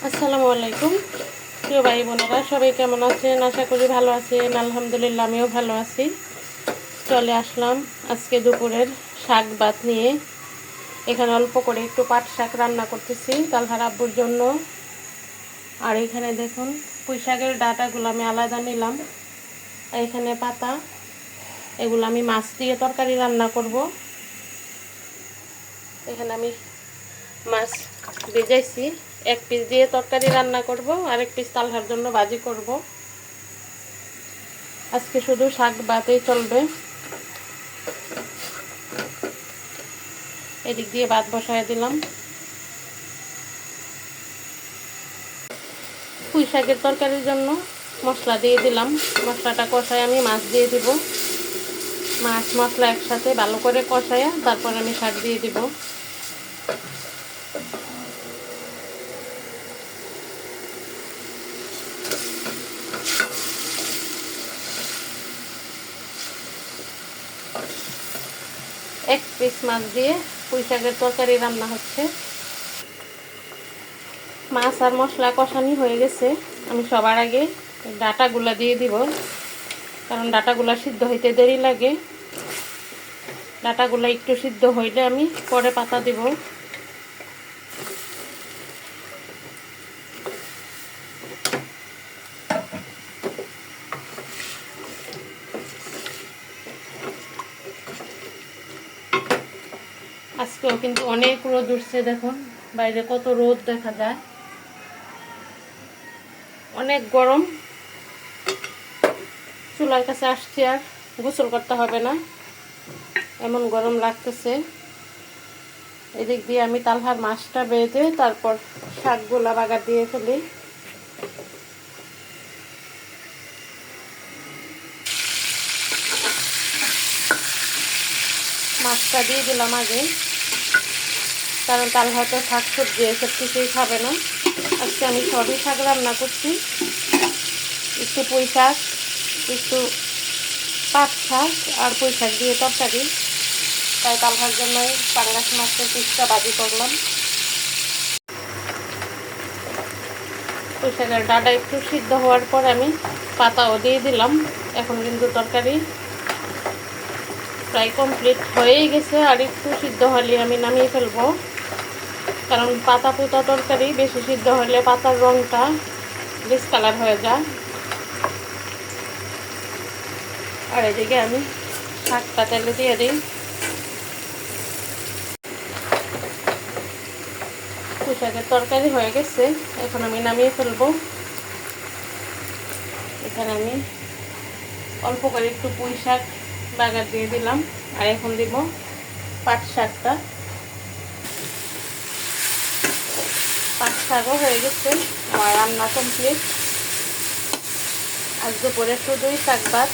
আসসালামু আলাইকুম প্রিয় ভাই বোনেরা, সবাই কেমন আছেন? আশা করি ভালো আছেন। আলহামদুলিল্লাহ, আমিও ভালো আছি। চলে আসলাম আজকে দুপুরের শাক ভাত নিয়ে। এখানে অল্প করে একটু পাট শাক রান্না করতেছি তালহার আব্বুর জন্য। আর এখানে দেখুন পুঁই শাকের ডাঁটাগুলো আমি আলাদা নিলাম। আর এখানে পাতা, এগুলো আমি মাছ দিয়ে তরকারি রান্না করব। এখানে আমি মাছ ভেজাইছি, এক পিস দিয়ে তরকারি রান্না করব, আর এক পিস তালহার জন্য ভাজি করব। আজকে শুধু শাক ভাতেই চলবে। এদিক দিয়ে ভাত বসায় দিলাম। পুঁই শাকের তরকারির জন্য মশলা দিয়ে দিলাম। মশলাটা কষায় আমি মাছ দিয়ে দিব। মাছ মশলা একসাথে ভালো করে কষায় তারপর আমি শাক দিয়ে দিব। এক পিস মাছ দিয়ে পুঁই শাকের তরকারি রান্না হচ্ছে। মাছ আর মশলা কষানি হয়ে গেছে। আমি সবার আগে ডাঁটাগুলা দিয়ে দিব, কারণ ডাঁটাগুলা সিদ্ধ হইতে দেরি লাগে। ডাঁটাগুলা একটু সিদ্ধ হইলে আমি পরে পাতা দিব। আজকেও কিন্তু অনেক রোদ উঠছে, দেখুন বাইরে কত রোদ দেখা যায়, অনেক গরম। চুলার কাছে আসছি, আর গোসল করতে হবে না, এমন গরম লাগতেছে। এদিক দিয়ে আমি তালহার মাছটা বেঁধে তারপর শাকগুলা বাগার দিয়ে ফেলি। মাছটা দিয়ে দিলাম আগে, কারণ তালহা তো শাক সবজি এসব কিছুই খাবে না। আজকে আমি সবই শাক রান্না করছি, একটু পুঁই শাক, একটু পাট শাক আর পুঁই শাক দিয়ে তরকারি। তাই তালহার জন্য পাঙ্গাস মাছের পিসটা ভাজি করলাম। পুঁই শাকের ডাঁটা একটু সিদ্ধ হওয়ার পর আমি পাতাও দিয়ে দিলাম। এখন কিন্তু তরকারি প্রায় কমপ্লিট হয়েই গেছে, আর একটু সিদ্ধ হলে আমি নামিয়ে ফেলবো, কারণ পাতা পোতা তরকারি বেশি সিদ্ধ হলে পাতার রঙটা ডিসকালার হয়ে যায়। আর এদিকে আমি শাকটা তেলে দিয়ে দিই। পুঁই শাকের তরকারি হয়ে গেছে, এখন আমি নামিয়ে ফেলবো। এখানে আমি অল্প করে একটু পুঁই শাক বাগার দিয়ে দিলাম, আর এখন দিব পাট শাকটা। পাট শাকও হয়ে গেছে, আমার রান্না কমপ্লিট। আজ দুপুরে শুধুই শাক ভাত।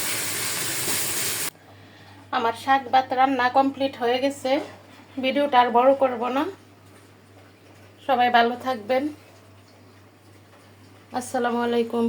আমার শাক ভাত রান্না কমপ্লিট হয়ে গেছে। ভিডিওটা আর বড় করব না। সবাই ভালো থাকবেন। আসসালামু আলাইকুম।